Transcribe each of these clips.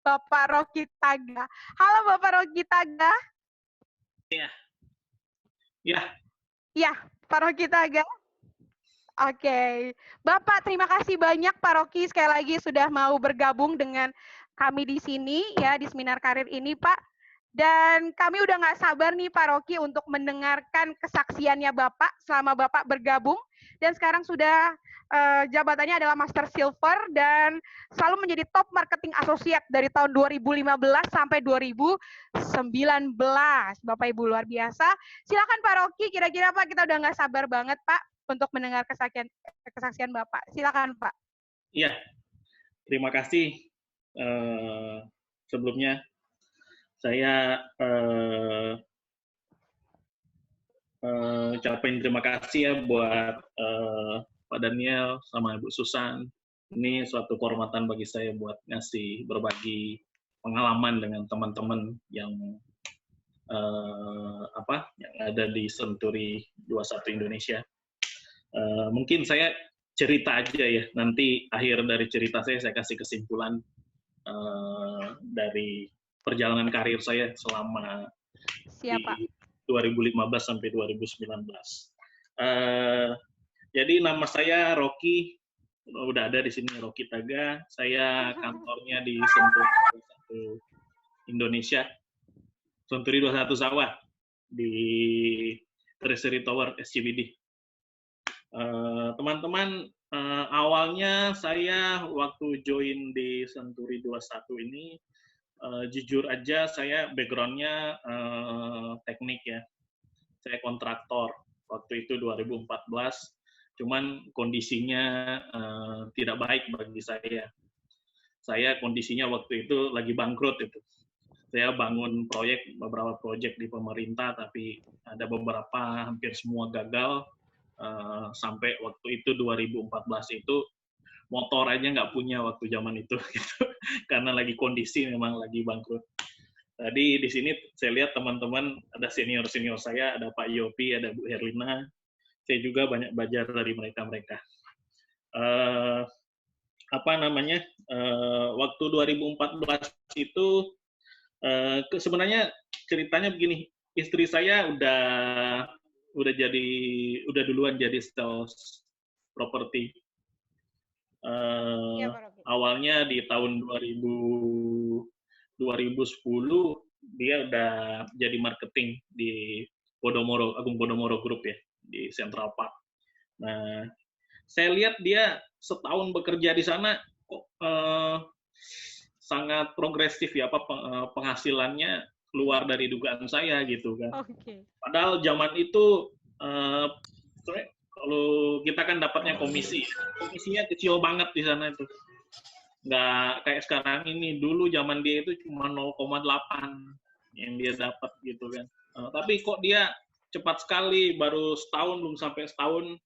Bapak Rocky Taga. Halo Bapak Rocky Taga. Iya. Ya. Ya, Pak Rocky Taga. Oke. Bapak, terima kasih banyak Pak Rocky sekali lagi sudah mau bergabung dengan kami di sini ya di seminar karir ini, Pak. Dan kami udah nggak sabar nih Pak Rocky untuk mendengarkan kesaksiannya Bapak selama Bapak bergabung. Dan sekarang sudah jabatannya adalah Master Silver dan selalu menjadi top marketing associate dari tahun 2015 sampai 2019. Bapak Ibu luar biasa. Silakan Pak Rocky, kira-kira Pak kita udah nggak sabar banget Pak untuk mendengar kesaksian Bapak. Silakan Pak. Iya, terima kasih. Sebelumnya saya ucapin terima kasih ya buat Pak Daniel sama Ibu Susan. Ini suatu kehormatan bagi saya buat ngasih berbagi pengalaman dengan teman-teman yang yang ada di Century 21 Indonesia. Mungkin saya cerita aja ya, nanti akhir dari cerita saya kasih kesimpulan dari perjalanan karir saya selama di 2015 sampai 2019. Jadi nama saya Rocky, udah ada di sini Rocky Taga. Saya kantornya di Century 21 Indonesia, Century 21 Sawah di Treasury Tower SCBD. Teman-teman, awalnya saya waktu join di Century 21 ini, jujur aja saya background-nya teknik ya. Saya kontraktor waktu itu 2014, cuman kondisinya tidak baik bagi saya. Saya kondisinya waktu itu lagi bangkrut itu. Saya bangun beberapa proyek di pemerintah, tapi ada beberapa hampir semua gagal. Sampai waktu itu 2014 itu motor aja nggak punya waktu zaman itu gitu. Karena lagi kondisi memang lagi bangkrut. Tadi di sini saya lihat teman-teman ada senior saya, ada Pak Yopi, ada Bu Herlina. Saya juga banyak belajar dari mereka. Waktu 2014 itu sebenarnya ceritanya begini, istri saya udah duluan jadi sales properti. Awalnya di tahun 2010 dia udah jadi marketing di Agung Podomoro Group ya, di Central Park. Nah, saya lihat dia setahun bekerja di sana kok sangat progresif ya, penghasilannya keluar dari dugaan saya gitu kan. Okay. Padahal zaman itu kalau kita kan dapatnya komisinya kecil banget di sana itu, nggak kayak sekarang ini. Dulu zaman dia itu cuma 0,8 yang dia dapat gitu kan. Tapi kok dia cepat sekali, baru setahun, belum sampai setahun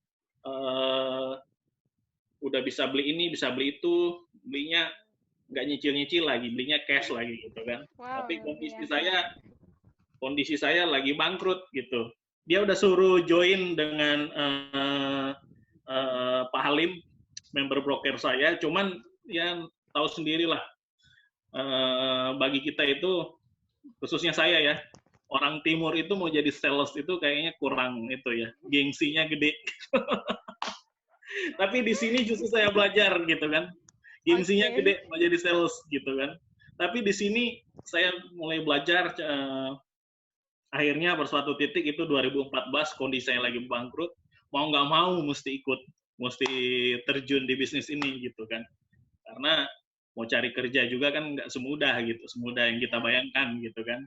udah bisa beli ini, bisa beli itu, belinya nggak nyicil lagi, belinya cash lagi gitu kan. Wow, tapi kondisi saya lagi bangkrut gitu. Dia udah suruh join dengan Pak Halim, member broker saya. Cuman ya tahu sendirilah, bagi kita itu, khususnya saya ya, orang timur itu mau jadi sales itu kayaknya kurang itu ya, gengsinya gede. Tapi di sini justru saya belajar gitu kan. Gengsinya gede mau jadi sales gitu kan. Tapi di sini saya mulai belajar, akhirnya pada suatu titik itu 2014 kondisi saya lagi bangkrut, mau nggak mau mesti terjun di bisnis ini gitu kan. Karena mau cari kerja juga kan nggak semudah gitu, semudah yang kita bayangkan gitu kan.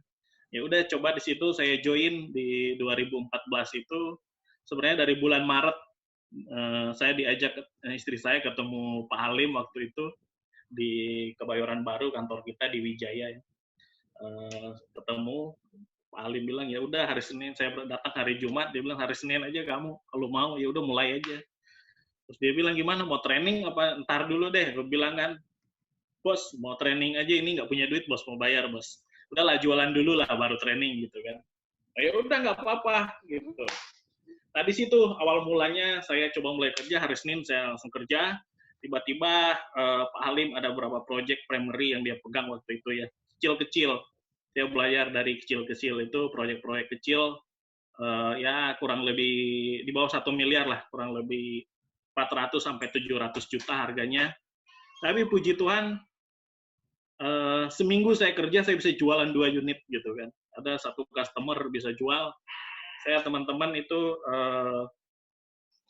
Ya udah, coba di situ saya join di 2014 itu. Sebenarnya dari bulan Maret saya diajak istri saya ketemu Pak Halim waktu itu di Kebayoran Baru, kantor kita di Wijaya. Ketemu Pak Halim, bilang ya udah hari Senin, saya datang hari Jumat, dia bilang hari Senin aja kamu kalau mau, ya udah mulai aja. Terus dia bilang gimana, mau training apa ntar dulu deh. Gue bilang kan, bos mau training aja, ini nggak punya duit bos, mau bayar bos. Udahlah jualan dulu lah baru training gitu kan. Ya udah nggak apa-apa gitu. Tadi situ awal mulanya saya coba mulai kerja, hari Senin saya langsung kerja. tiba-tiba Pak Halim ada beberapa project primary yang dia pegang waktu itu ya, kecil-kecil. Saya belajar dari kecil-kecil itu, proyek-proyek kecil, ya kurang lebih di bawah 1 miliar lah, kurang lebih 400 sampai 700 juta harganya. Tapi puji Tuhan, seminggu saya kerja, saya bisa jualan 2 unit gitu kan. Ada satu customer bisa jual, saya teman-teman itu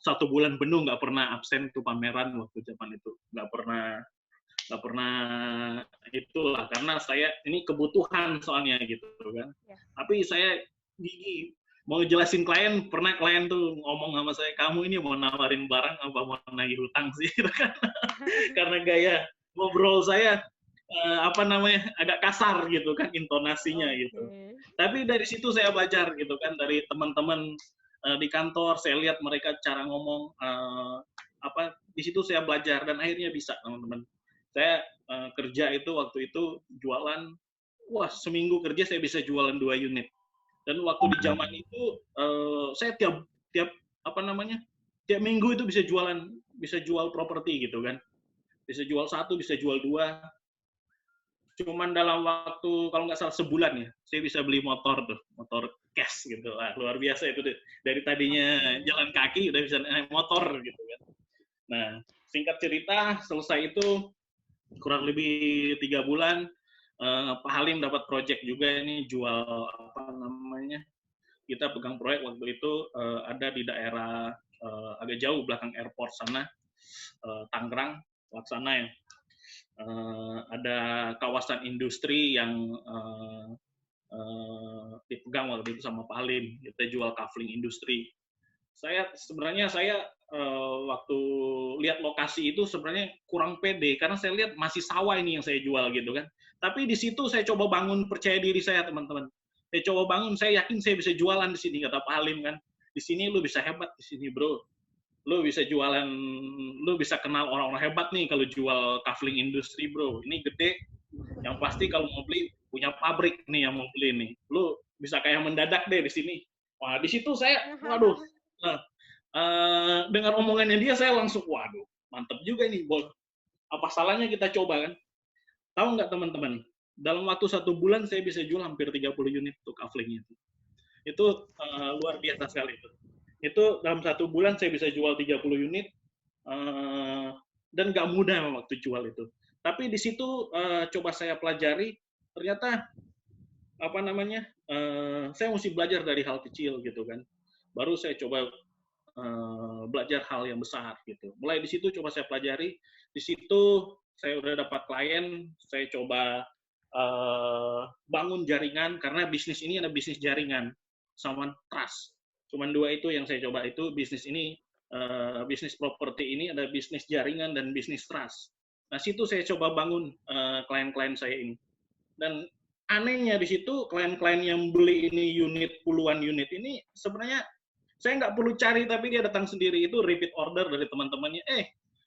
1 bulan penuh nggak pernah absen tuh pameran waktu zaman itu, nggak pernah itulah, karena saya ini kebutuhan soalnya gitu kan. Ya. Tapi saya gigi mau jelasin klien, pernah klien tuh ngomong sama saya, kamu ini mau nawarin barang apa mau nagih hutang sih gitu kan. Karena gaya ngobrol saya agak kasar gitu kan intonasinya gitu. Tapi dari situ saya belajar gitu kan, dari teman-teman di kantor saya lihat mereka cara ngomong, di situ saya belajar dan akhirnya bisa teman-teman. Saya kerja itu waktu itu jualan, wah seminggu kerja saya bisa jualan 2 unit. Dan waktu di zaman itu saya tiap tiap minggu itu bisa jual properti gitu kan. Bisa jual 1, bisa jual 2. Cuman dalam waktu kalau nggak salah sebulan ya, saya bisa beli motor tuh, motor cash gitu lah, luar biasa itu deh. Dari tadinya jalan kaki udah bisa naik motor gitu kan. Nah, singkat cerita selesai itu kurang lebih 3 bulan, Pak Halim dapat project juga ini jual kita pegang proyek waktu itu ada di daerah agak jauh belakang airport sana, Tangerang, Laksana ya. Ada kawasan industri yang dipegang waktu itu sama Pak Halim. Kita jual kafling industri. Sebenarnya waktu lihat lokasi itu sebenarnya kurang pede karena saya lihat masih sawah ini yang saya jual gitu kan. Tapi di situ saya coba bangun percaya diri saya teman-teman. Saya coba bangun, saya yakin saya bisa jualan di sini kata Pak Halim kan. Di sini lu bisa hebat di sini bro. Lu bisa jualan, lu bisa kenal orang-orang hebat nih kalau jual kafling industri bro. Ini gede. Yang pasti kalau mau beli punya pabrik nih yang mau beli nih. Lu bisa kayak mendadak deh di sini. Wah di situ saya, waduh. Nah, dengar omongannya dia saya langsung, waduh, mantep juga nih, Bol. Apa salahnya kita coba kan? Tahu nggak teman-teman? Dalam waktu 1 bulan saya bisa jual hampir 30 unit tuh kafling itu. Itu luar biasa sekali itu. Itu dalam 1 bulan saya bisa jual 30 unit dan nggak mudah waktu jual itu. Tapi di situ coba saya pelajari, ternyata saya mesti belajar dari hal kecil gitu kan. Baru saya coba belajar hal yang besar gitu. Mulai di situ coba saya pelajari. Di situ saya udah dapat klien, saya coba bangun jaringan karena bisnis ini ada bisnis jaringan sama trust. Cuman 2 itu yang saya coba itu bisnis ini, bisnis properti ini ada bisnis jaringan dan bisnis trust. Nah situ saya coba bangun klien-klien saya ini. Dan anehnya di situ klien-klien yang beli ini unit puluhan unit ini sebenarnya saya nggak perlu cari tapi dia datang sendiri, itu repeat order dari teman-temannya.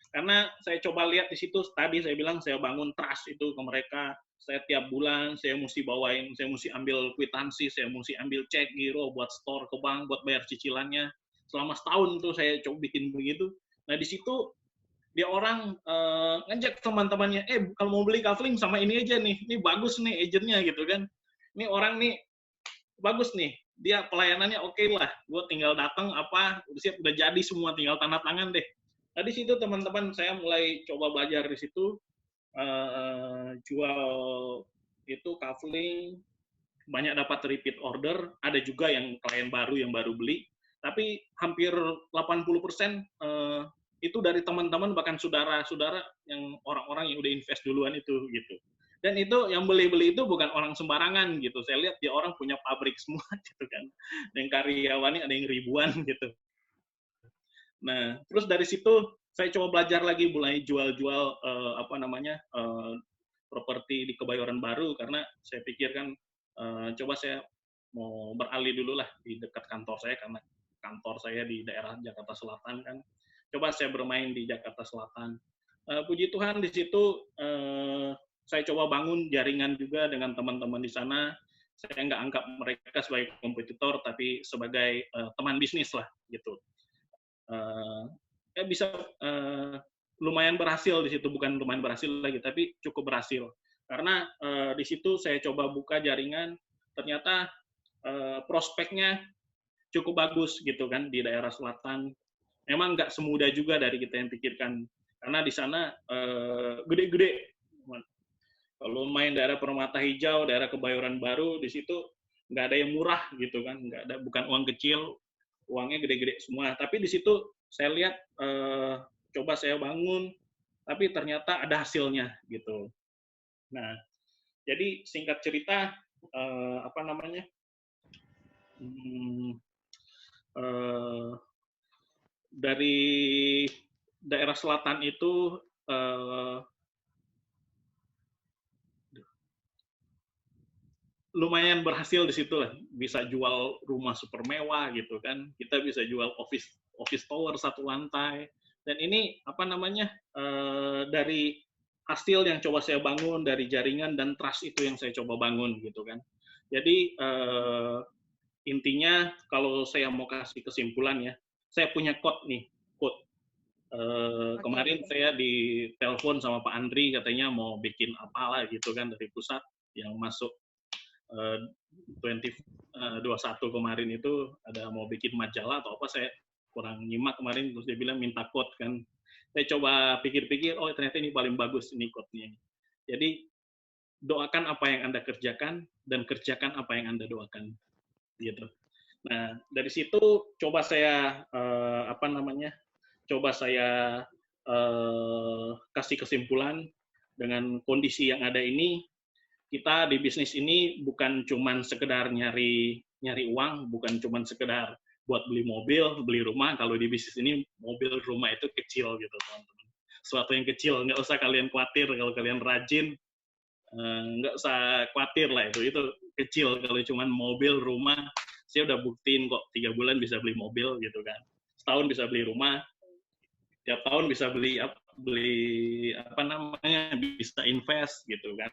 Karena saya coba lihat di situ tadi saya bilang saya bangun trust itu ke mereka. Saya tiap bulan saya mesti bawain, saya mesti ambil kwitansi, saya mesti ambil cek giro buat store ke bank buat bayar cicilannya. Selama setahun tuh saya coba bikin begitu. Nah di situ dia orang ngejek teman-temannya, kalau mau beli kafling sama ini aja nih, ini bagus nih agentnya gitu kan. Ini orang nih bagus nih, dia pelayanannya oke lah, gue tinggal datang udah siap, udah jadi semua, tinggal tanda tangan deh. Nah di situ teman-teman saya mulai coba belajar di situ, jual itu kafling, banyak dapat repeat order, ada juga yang klien baru yang baru beli, tapi hampir 80% itu dari teman-teman bahkan saudara-saudara yang orang-orang yang udah invest duluan itu gitu. Dan itu yang beli-beli itu bukan orang sembarangan gitu. Saya lihat dia orang punya pabrik semua gitu kan. Yang karyawannya ada yang ribuan gitu. Nah, terus dari situ saya coba belajar lagi mulai jual-jual properti di Kebayoran Baru karena saya pikirkan coba saya mau beralih dulu lah di dekat kantor saya karena kantor saya di daerah Jakarta Selatan kan. Coba saya bermain di Jakarta Selatan. Puji Tuhan di situ saya coba bangun jaringan juga dengan teman-teman di sana. Saya nggak anggap mereka sebagai kompetitor, tapi sebagai teman bisnis lah gitu. Bisa lumayan berhasil di situ, bukan lumayan berhasil lagi, tapi cukup berhasil. Karena di situ saya coba buka jaringan, ternyata prospeknya cukup bagus gitu kan di daerah selatan. Memang nggak semudah juga dari kita yang pikirkan, karena di sana gede-gede. Kalau main daerah Permata Hijau, daerah Kebayoran Baru, di situ nggak ada yang murah gitu kan, nggak ada, bukan uang kecil, uangnya gede-gede semua. Tapi di situ saya lihat coba saya bangun, tapi ternyata ada hasilnya gitu. Nah, jadi singkat cerita apa namanya dari daerah selatan itu lumayan berhasil di situ lah, bisa jual rumah super mewah gitu kan, kita bisa jual office tower satu lantai, dan ini apa namanya dari hasil yang coba saya bangun dari jaringan dan trust itu yang saya coba bangun gitu kan. Jadi intinya kalau saya mau kasih kesimpulan ya, saya punya quote nih, quote. Kemarin saya ditelepon sama Pak Andri, katanya mau bikin apalah gitu kan dari pusat yang masuk 2021 kemarin itu ada mau bikin majalah atau apa, saya kurang nyimak kemarin, terus dia bilang minta quote kan. Saya coba pikir-pikir, oh ternyata ini paling bagus ini quote-nya. Jadi doakan apa yang Anda kerjakan dan kerjakan apa yang Anda doakan. Gitu. Nah, dari situ coba saya apa namanya? Coba saya kasih kesimpulan dengan kondisi yang ada ini, kita di bisnis ini bukan cuman sekedar nyari uang, bukan cuman sekedar buat beli mobil, beli rumah. Kalau di bisnis ini mobil, rumah itu kecil gitu teman-teman. Suatu yang kecil, nggak usah kalian khawatir kalau kalian rajin, nggak usah khawatir lah itu kecil. Kalau cuman mobil, rumah, saya udah buktiin kok 3 bulan bisa beli mobil gitu kan. Setahun bisa beli rumah, tiap tahun bisa beli apa namanya, bisa invest gitu kan.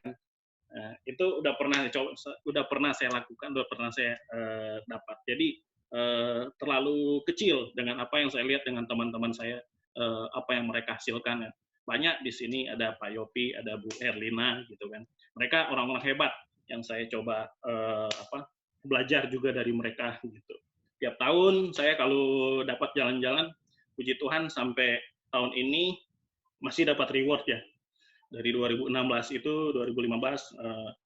Nah, itu udah pernah saya lakukan, udah pernah saya dapat. Jadi terlalu kecil dengan apa yang saya lihat dengan teman-teman saya, apa yang mereka hasilkan. Banyak di sini ada Pak Yopi, ada Bu Erlina gitu kan. Mereka orang-orang hebat yang saya coba belajar juga dari mereka gitu. Tiap tahun saya kalau dapat jalan-jalan, puji Tuhan sampai tahun ini masih dapat reward ya. Dari 2016 itu 2015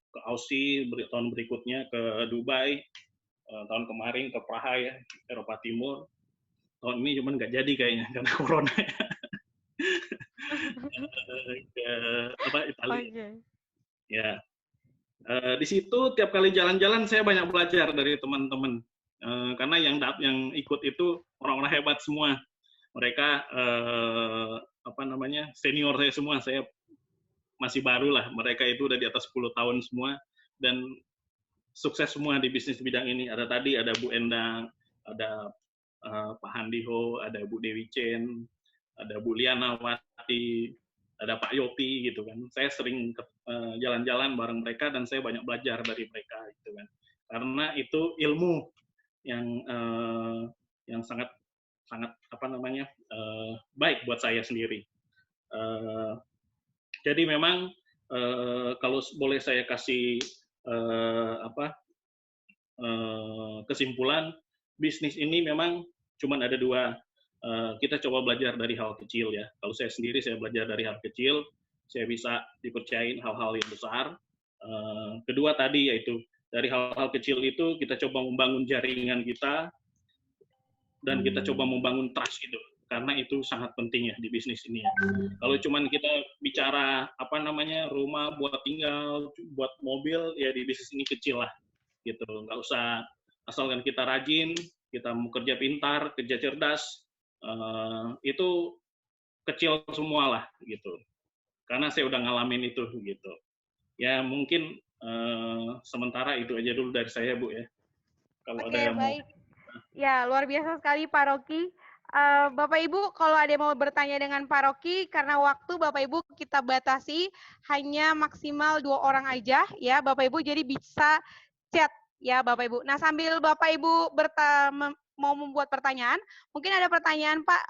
ke Aussie, tahun berikutnya ke Dubai, tahun kemarin ke Praha ya, Eropa Timur. Tahun ini cuman nggak jadi kayaknya karena corona. Ke Italia. Okay. Ya. Di situ tiap kali jalan-jalan saya banyak belajar dari teman-teman. Karena yang ikut itu orang-orang hebat semua. Mereka apa namanya, senior saya semua. Saya masih baru lah, mereka itu udah di atas 10 tahun semua dan sukses semua di bisnis bidang ini. Ada Bu Endang, ada Pak Handiho, ada Bu Dewi Chen, ada Bu Liana Wati, ada Pak Yopi gitu kan. Saya sering jalan-jalan bareng mereka dan saya banyak belajar dari mereka gitu kan. Karena itu ilmu yang sangat apa namanya baik buat saya sendiri. Jadi memang kalau boleh saya kasih kesimpulan, bisnis ini memang cuma ada dua. Kita coba belajar dari hal kecil ya. Kalau saya sendiri, saya belajar dari hal kecil, saya bisa dipercayain hal-hal yang besar. Kedua tadi yaitu dari hal-hal kecil itu kita coba membangun jaringan kita dan kita coba membangun trust itu. Karena itu sangat penting ya di bisnis ini ya. Kalau cuman kita bicara apa namanya rumah buat tinggal, buat mobil, ya di bisnis ini kecil lah, gitu. Nggak usah, asalkan kita rajin, kita mau kerja pintar, kerja cerdas, itu kecil semua lah, gitu. Karena saya udah ngalamin itu, gitu. Ya mungkin sementara itu aja dulu dari saya, Bu ya. Kalau ada yang baik. Ya luar biasa sekali Pak Rocky. Bapak Ibu, kalau ada yang mau bertanya dengan Pak Rocky, karena waktu Bapak Ibu kita batasi hanya maksimal 2 orang aja, ya Bapak Ibu, jadi bisa chat ya Bapak Ibu. Nah sambil Bapak Ibu mau membuat pertanyaan, mungkin ada pertanyaan Pak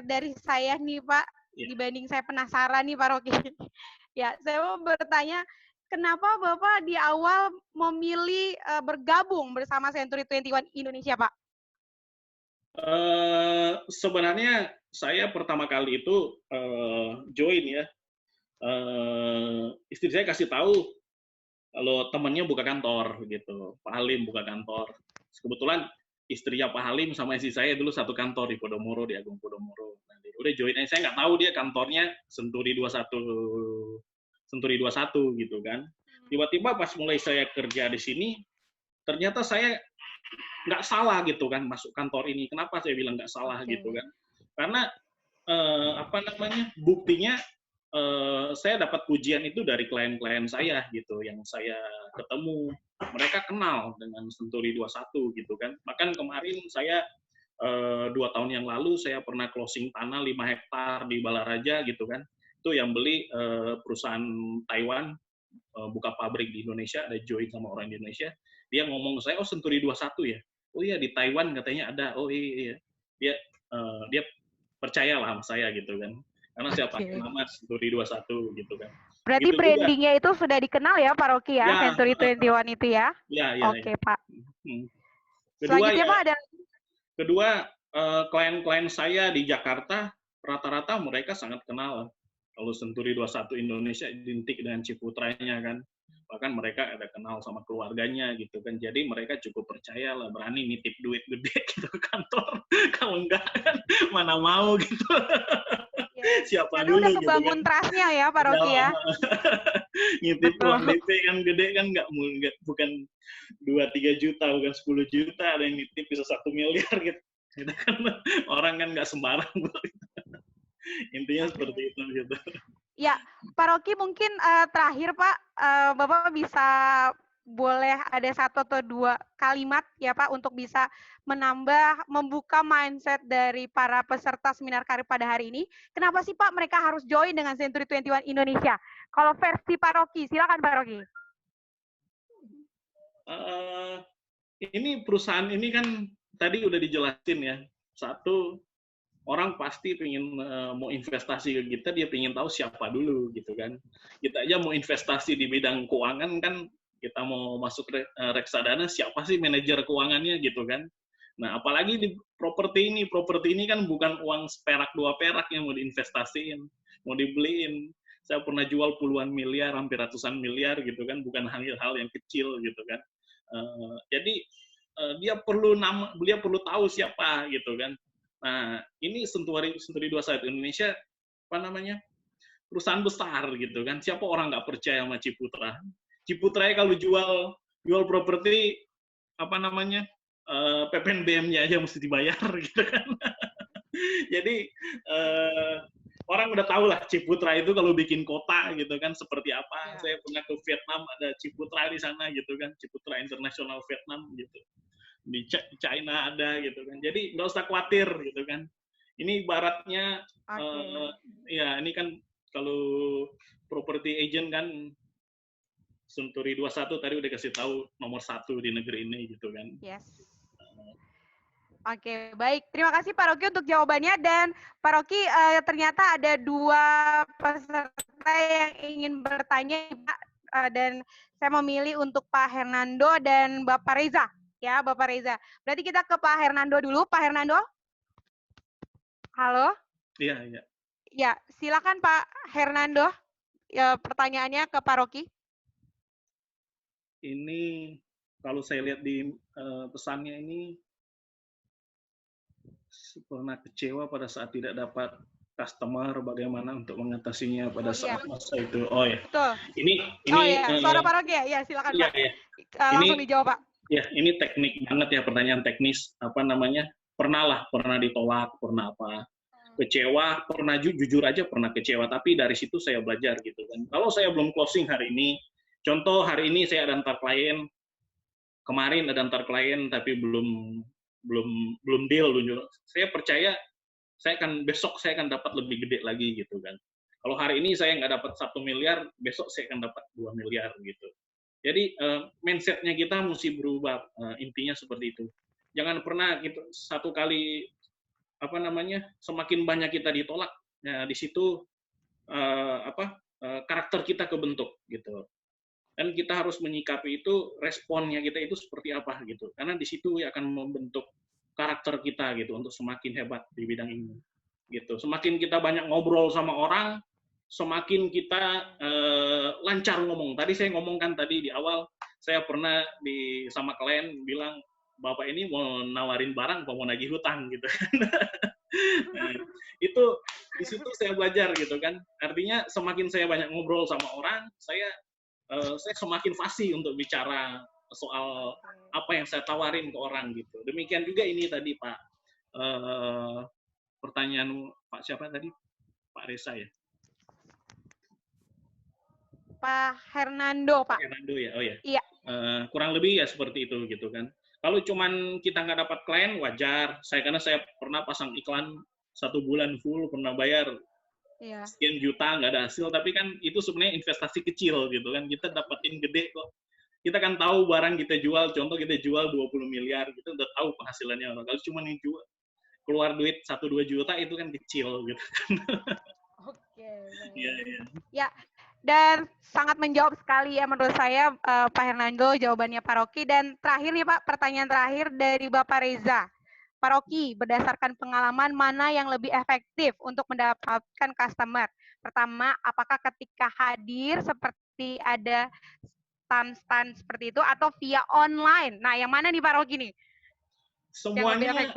dari saya nih Pak. dibanding saya penasaran nih Pak Rocky. Ya, saya mau bertanya, kenapa Bapak di awal memilih bergabung bersama Century 21 Indonesia, Pak? Sebenarnya saya pertama kali itu join ya. Istri saya kasih tahu kalau temannya buka kantor gitu, Pak Halim buka kantor. Kebetulan istrinya Pak Halim sama istri saya dulu satu kantor di Podomoro, di Agung Podomoro. Nah, udah join aja, saya nggak tahu dia kantornya Century 21 gitu kan. Tiba-tiba pas mulai saya kerja di sini, ternyata saya nggak salah gitu kan masuk kantor ini. Kenapa saya bilang nggak salah gitu kan? Karena buktinya saya dapat pujian itu dari klien-klien saya gitu yang saya ketemu. Mereka kenal dengan Century 21 gitu kan. Bahkan kemarin saya 2 tahun yang lalu saya pernah closing tanah 5 hektar di Balaraja gitu kan. Itu yang beli perusahaan Taiwan, buka pabrik di Indonesia, ada join sama orang Indonesia. Dia ngomong ke saya, oh Century 21 ya? Oh iya di Taiwan katanya ada. Oh iya. Dia percaya lah sama saya gitu kan. Karena saya pakai nama Century 21 gitu kan. Berarti gitu brandingnya itu sudah dikenal ya Pak Rocky ya, Century 21 itu ya? Ya. Oke, Pak. Selanjutnya Pak ada? Kedua, klien-klien saya di Jakarta, rata-rata mereka sangat kenal. Kalau Century 21 Indonesia identik dengan Ciputranya kan. Bahkan mereka ada kenal sama keluarganya gitu kan. Jadi mereka cukup percaya lah, berani nitip duit gede gitu ke kantor. Kalau enggak kan mana mau gitu. Siapa karena dulu udah gitu kebangun kan. Trustnya ya Pak Rocky ya. Ngitip uang DP kan gede kan nggak bukan 2-3 juta, bukan 10 juta, ada yang nitip bisa 1 miliar gitu. Gitu kan orang kan nggak sembarang. Intinya seperti itu gitu. Ya, Pak Rocky mungkin terakhir Pak, Bapak bisa boleh ada 1 atau 2 kalimat ya Pak untuk bisa menambah, membuka mindset dari para peserta seminar karir pada hari ini. Kenapa sih Pak mereka harus join dengan Century 21 Indonesia? Kalau versi Pak Rocky, silakan Pak Rocky. Ini perusahaan ini kan tadi udah dijelasin ya. Satu, orang pasti pengen mau investasi ke kita, dia pengen tahu siapa dulu gitu kan. Kita aja mau investasi di bidang keuangan kan, kita mau masuk reksadana, siapa sih manajer keuangannya gitu kan. Nah, apalagi di properti ini kan bukan uang seperak 2 perak yang mau diinvestasiin, mau dibeliin. Saya pernah jual puluhan miliar, hampir ratusan miliar gitu kan, bukan hal-hal yang kecil gitu kan. Jadi dia perlu tahu siapa gitu kan. Nah, ini Century 21 Indonesia apa namanya? Perusahaan besar gitu kan. Siapa orang nggak percaya sama Ciputra? Ciputra kalau jual properti apa namanya? PPNBM-nya aja mesti dibayar gitu kan. Jadi orang udah tahu lah Ciputra itu kalau bikin kota gitu kan seperti apa. Saya pernah ke Vietnam, ada Ciputra di sana gitu kan, Ciputra International Vietnam gitu. Di China ada gitu kan. Jadi nggak usah khawatir gitu kan. Ini ibaratnya ya ini kan kalau property agent kan Century 21 tadi udah kasih tahu nomor 1 di negeri ini gitu kan. Yes. Oke, baik. Terima kasih Pak Rocky untuk jawabannya. Dan Pak Rocky, ternyata ada 2 peserta yang ingin bertanya, Pak. Dan saya memilih untuk Pak Hernando dan Bapak Reza. Ya, Bapak Reza. Berarti kita ke Pak Hernando dulu. Pak Hernando? Halo? Iya. Ya, silakan Pak Hernando. Ya, pertanyaannya ke Pak Rocky. Ini kalau saya lihat di pesannya ini pernah kecewa pada saat tidak dapat customer, bagaimana untuk mengatasinya pada saat masa itu. Oh ya. Betul. Ini suara Pak Rocky ya. Ya, silakan Pak. Langsung dijawab Pak. Ya, ini teknik banget ya, pertanyaan teknis. Apa namanya? Pernah ditolak, pernah apa? Kecewa, pernah jujur aja pernah kecewa, tapi dari situ saya belajar gitu kan. Kalau saya belum closing hari ini, contoh hari ini saya ada antar klien, kemarin ada antar klien tapi belum deal dulu. Saya percaya besok saya akan dapat lebih gede lagi gitu kan. Kalau hari ini saya nggak dapat 1 miliar, besok saya akan dapat 2 miliar gitu. Jadi mindset-nya kita mesti berubah, intinya seperti itu. Jangan pernah gitu satu kali semakin banyak kita ditolak, Nah, di situ karakter kita kebentuk gitu. Dan kita harus menyikapi itu, responnya kita itu seperti apa gitu. Karena di situ akan membentuk karakter kita gitu untuk semakin hebat di bidang ini. Gitu. Semakin kita banyak ngobrol sama orang, semakin kita lancar ngomong. Tadi saya ngomongkan tadi di awal, saya pernah sama klien bilang, Bapak ini mau nawarin barang, mau nagih hutang gitu. Nah, itu di situ saya belajar gitu kan. Artinya semakin saya banyak ngobrol sama orang, saya semakin fasih untuk bicara soal apa yang saya tawarin ke orang gitu. Demikian juga ini tadi Pak, pertanyaan Pak siapa tadi? Pak Reza ya? Pak Hernando, Pak. Pak Hernando ya, oh ya. Iya. Kurang lebih ya seperti itu gitu kan. Kalau cuman kita nggak dapat klien wajar. Karena saya pernah pasang iklan 1 bulan full, pernah bayar sekian juta nggak ada hasil, tapi kan itu sebenarnya investasi kecil gitu kan. Kita dapetin gede kok. Kita kan tahu barang kita jual, contoh kita jual 20 miliar, kita udah tahu penghasilannya orang. Kalau cuma yang jual keluar duit 1-2 juta itu kan kecil gitu kan. Oke. Iya. Ya, dan sangat menjawab sekali ya menurut saya Pak Hernando jawabannya Pak Rocky. Dan terakhir nih Pak, pertanyaan terakhir dari Bapak Reza. Pak Rocky, berdasarkan pengalaman mana yang lebih efektif untuk mendapatkan customer? Pertama, apakah ketika hadir seperti ada stand-stand seperti itu atau via online? Nah, yang mana nih Pak Rocky nih? Semuanya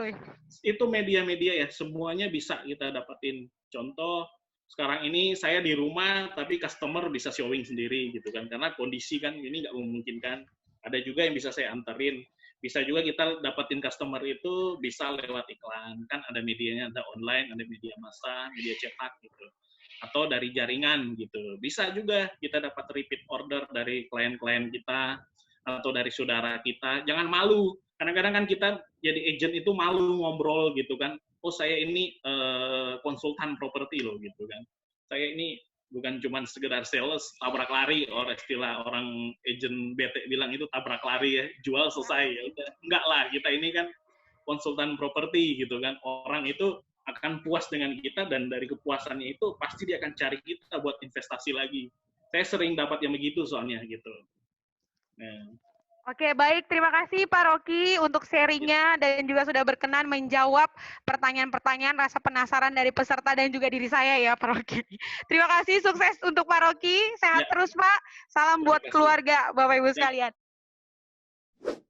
itu media-media ya, semuanya bisa kita dapatin. Contoh, sekarang ini saya di rumah, tapi customer bisa showing sendiri gitu kan, karena kondisi kan ini nggak memungkinkan. Ada juga yang bisa saya anterin. Bisa juga kita dapatin customer itu bisa lewat iklan, kan ada medianya, ada online, ada media massa, media cetak gitu. Atau dari jaringan gitu. Bisa juga kita dapat repeat order dari klien-klien kita, atau dari saudara kita. Jangan malu. Kadang-kadang kan kita jadi agent itu malu ngobrol gitu kan. Oh saya ini konsultan properti loh gitu kan. Saya ini bukan cuma sekedar sales, tabrak lari, istilah orang agent bete bilang itu tabrak lari ya, jual selesai. Ya udah, enggak lah, kita ini kan konsultan properti gitu kan. Orang itu akan puas dengan kita dan dari kepuasannya itu pasti dia akan cari kita buat investasi lagi. Saya sering dapat yang begitu soalnya gitu. Nah. Oke, baik. Terima kasih Pak Rocky untuk sharingnya dan juga sudah berkenan menjawab pertanyaan-pertanyaan rasa penasaran dari peserta dan juga diri saya ya Pak Rocky. Terima kasih, sukses untuk Pak Rocky. Sehat terus Pak. Salam buat keluarga Bapak Ibu sekalian.